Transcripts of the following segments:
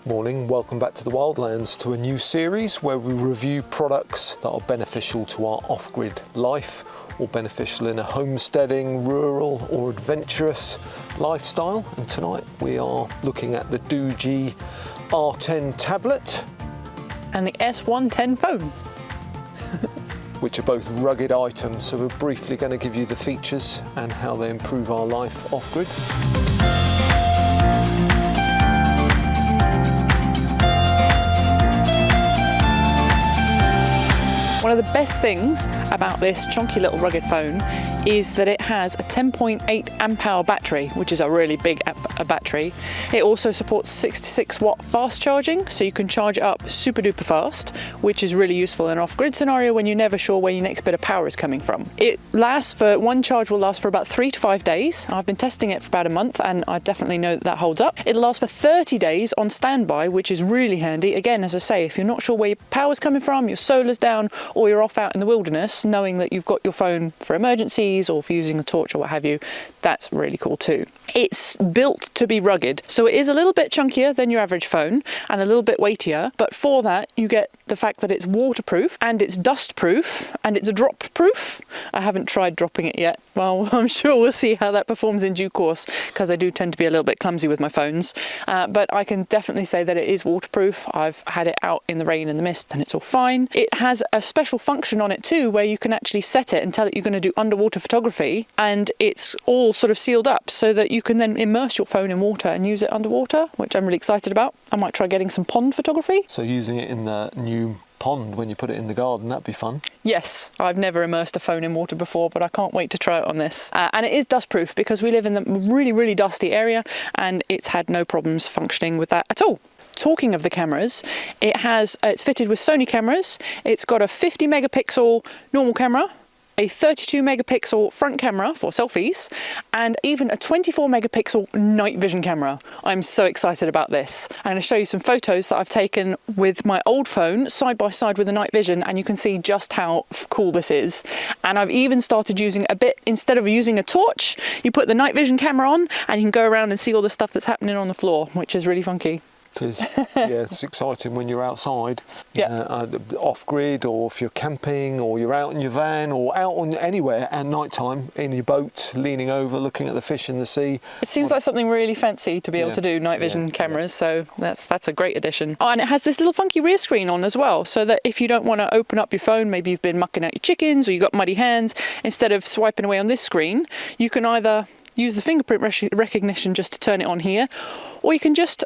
Morning, welcome back to the Wildlands, to a new series where we review products that are beneficial to our off-grid life or beneficial in a homesteading, rural or adventurous lifestyle. And tonight we are looking at the Doogee R10 tablet and the S110 phone, which are both rugged items. So we're briefly going to give you the features and how they improve our life off-grid. One of the best things about this chunky little rugged phone is that it has a 10.8 amp hour battery, which is a really big battery. It also supports 66 watt fast charging, so you can charge it up super duper fast, which is really useful in an off-grid scenario when you're never sure where your next bit of power is coming from. One charge will last for about 3 to 5 days. I've been testing it for about a month and I definitely know that holds up. It'll last for 30 days on standby, which is really handy. Again, as I say, if you're not sure where your power's coming from, your solar's down, or you're off out in the wilderness, knowing that you've got your phone for emergencies or for using a torch or what have you, that's really cool too. It's built to be rugged, so it is a little bit chunkier than your average phone and a little bit weightier, but for that you get the fact that it's waterproof and it's dust proof and it's drop proof. I haven't tried dropping it yet. Well, I'm sure we'll see how that performs in due course, because I do tend to be a little bit clumsy with my phones, but I can definitely say that it is waterproof. I've had it out in the rain and the mist and it's all fine. It has a special function on it too, where you can actually set it and tell it you're going to do underwater photography, and it's all sort of sealed up so that you can then immerse your phone in water and use it underwater, which I'm really excited about. I might try getting some pond photography. So using it in the new pond when you put it in the garden, that'd be fun. Yes, I've never immersed a phone in water before, but I can't wait to try it on this. And it is dust proof because we live in the really dusty area and it's had no problems functioning with that at all. Talking of the cameras, it's fitted with Sony cameras. It's got a 50 megapixel normal camera, a 32 megapixel front camera for selfies, and even a 24 megapixel night vision camera. I'm so excited about this. I'm going to show you some photos that I've taken with my old phone side by side with the night vision, and you can see just how cool this is. And I've even started using a bit, instead of using a torch, you put the night vision camera on and you can go around and see all the stuff that's happening on the floor, which is really funky. It is. Yeah, it's exciting when you're outside, off-grid, or if you're camping, or you're out in your van, or out on anywhere at night time in your boat, leaning over, looking at the fish in the sea. It seems like something really fancy to be able to do night vision cameras, so that's a great addition. Oh, and it has this little funky rear screen on as well, so that if you don't want to open up your phone, maybe you've been mucking out your chickens or you've got muddy hands, instead of swiping away on this screen, you can either use the fingerprint recognition just to turn it on here, or you can just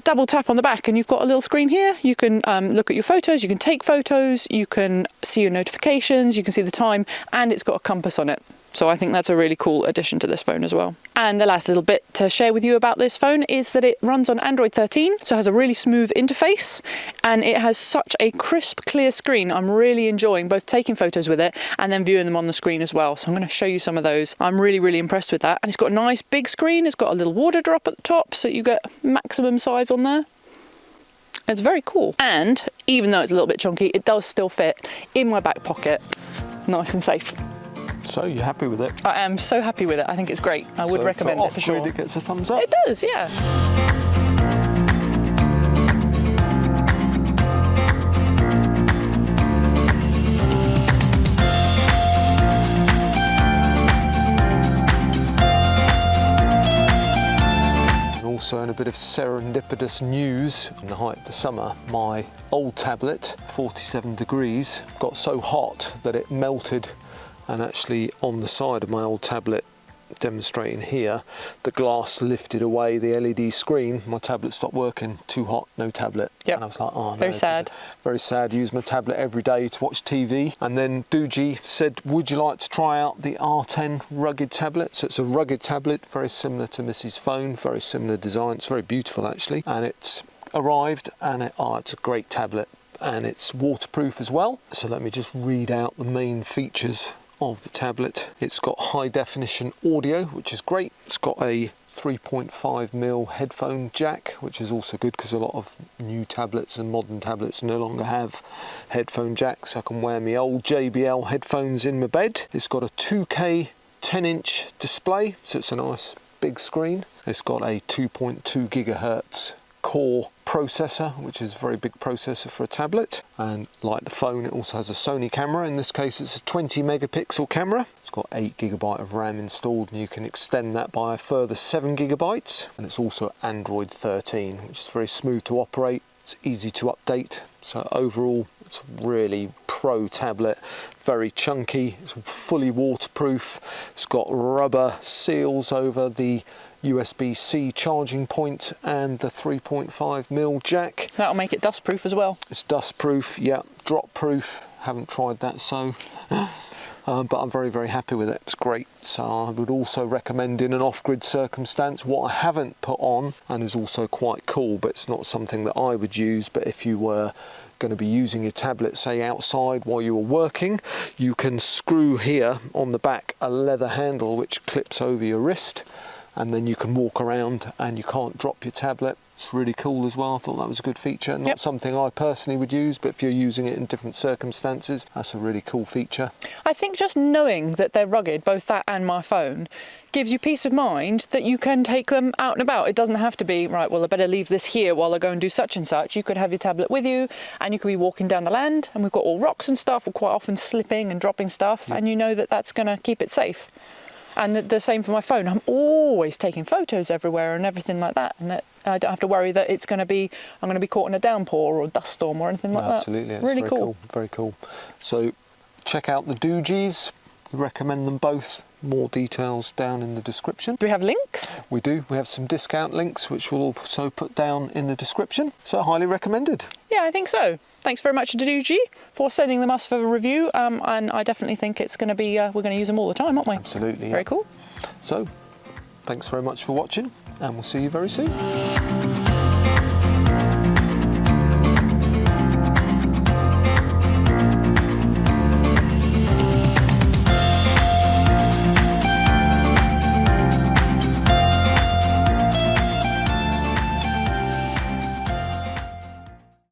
double tap on the back and you've got a little screen here. You can look at your photos, you can take photos, you can see your notifications, you can see the time, and it's got a compass on it. So I think that's a really cool addition to this phone as well. And the last little bit to share with you about this phone is that it runs on Android 13, so it has a really smooth interface and it has such a crisp, clear screen. I'm really enjoying both taking photos with it and then viewing them on the screen as well. So I'm going to show you some of those. I'm really impressed with that. And it's got a nice big screen. It's got a little water drop at the top, so you get maximum size on there. It's very cool. And even though it's a little bit chunky, it does still fit in my back pocket, nice and safe. So you're happy with it? I am so happy with it. I think it's great. I would recommend it for sure. It gets a thumbs up. It does, yeah. Also, in a bit of serendipitous news, in the height of the summer, my old tablet, 47 degrees, got so hot that it melted, and actually on the side of my old tablet, demonstrating here, the glass lifted away the LED screen. My tablet stopped working. Too hot, no tablet. Yep. And I was like, oh no. Very sad. Very sad. Use my tablet every day to watch TV. And then Doogee said, would you like to try out the R10 rugged tablet? So it's a rugged tablet, very similar to Missy's phone, very similar design. It's very beautiful actually. And it's arrived, and it's a great tablet. And it's waterproof as well. So let me just read out the main features of the tablet. It's got high definition audio, which is great. It's got a 3.5mm headphone jack, which is also good because a lot of new tablets and modern tablets no longer have headphone jacks. I can wear my old JBL headphones in my bed. It's got a 2K 10-inch display, so it's a nice big screen. It's got a 2.2 gigahertz 8-core processor, which is a very big processor for a tablet. And like the phone, it also has a Sony camera. In this case, it's a 20 megapixel camera. It's got 8 GB of RAM installed, and you can extend that by a further 7 GB. And it's also Android 13, which is very smooth to operate. It's easy to update. So overall, it's a really pro tablet, very chunky. It's fully waterproof. It's got rubber seals over the USB-C charging point and the 3.5mm jack. That'll make it dust proof as well. It's dust proof, yeah, drop proof. Haven't tried that, so but I'm very, very happy with it. It's great. So I would also recommend in an off-grid circumstance. What I haven't put on, and is also quite cool, but it's not something that I would use, but if you were going to be using your tablet, say outside while you were working, you can screw here on the back a leather handle which clips over your wrist, and then you can walk around and you can't drop your tablet. It's really cool as well. I thought that was a good feature. Not something I personally would use, but if you're using it in different circumstances, that's a really cool feature. I think just knowing that they're rugged, both that and my phone, gives you peace of mind that you can take them out and about. It doesn't have to be, right, well, I better leave this here while I go and do such and such. You could have your tablet with you and you could be walking down the land, and we've got all rocks and stuff. We're quite often slipping and dropping stuff, and you know that that's going to keep it safe. And the same for my phone. I'm always taking photos everywhere and everything like that, and I don't have to worry that I'm going to be caught in a downpour or a dust storm or anything like that. Absolutely, it's really very cool. Very cool. So check out the Doogees. We recommend them both. More details down in the description. Do we have links? We do. We have some discount links which we'll also put down in the description. So highly recommended. Yeah, I think so. Thanks very much to Doogee for sending them us for a review, and I definitely think it's going to be, we're going to use them all the time, aren't we? Absolutely. Very cool. So thanks very much for watching, and we'll see you very soon.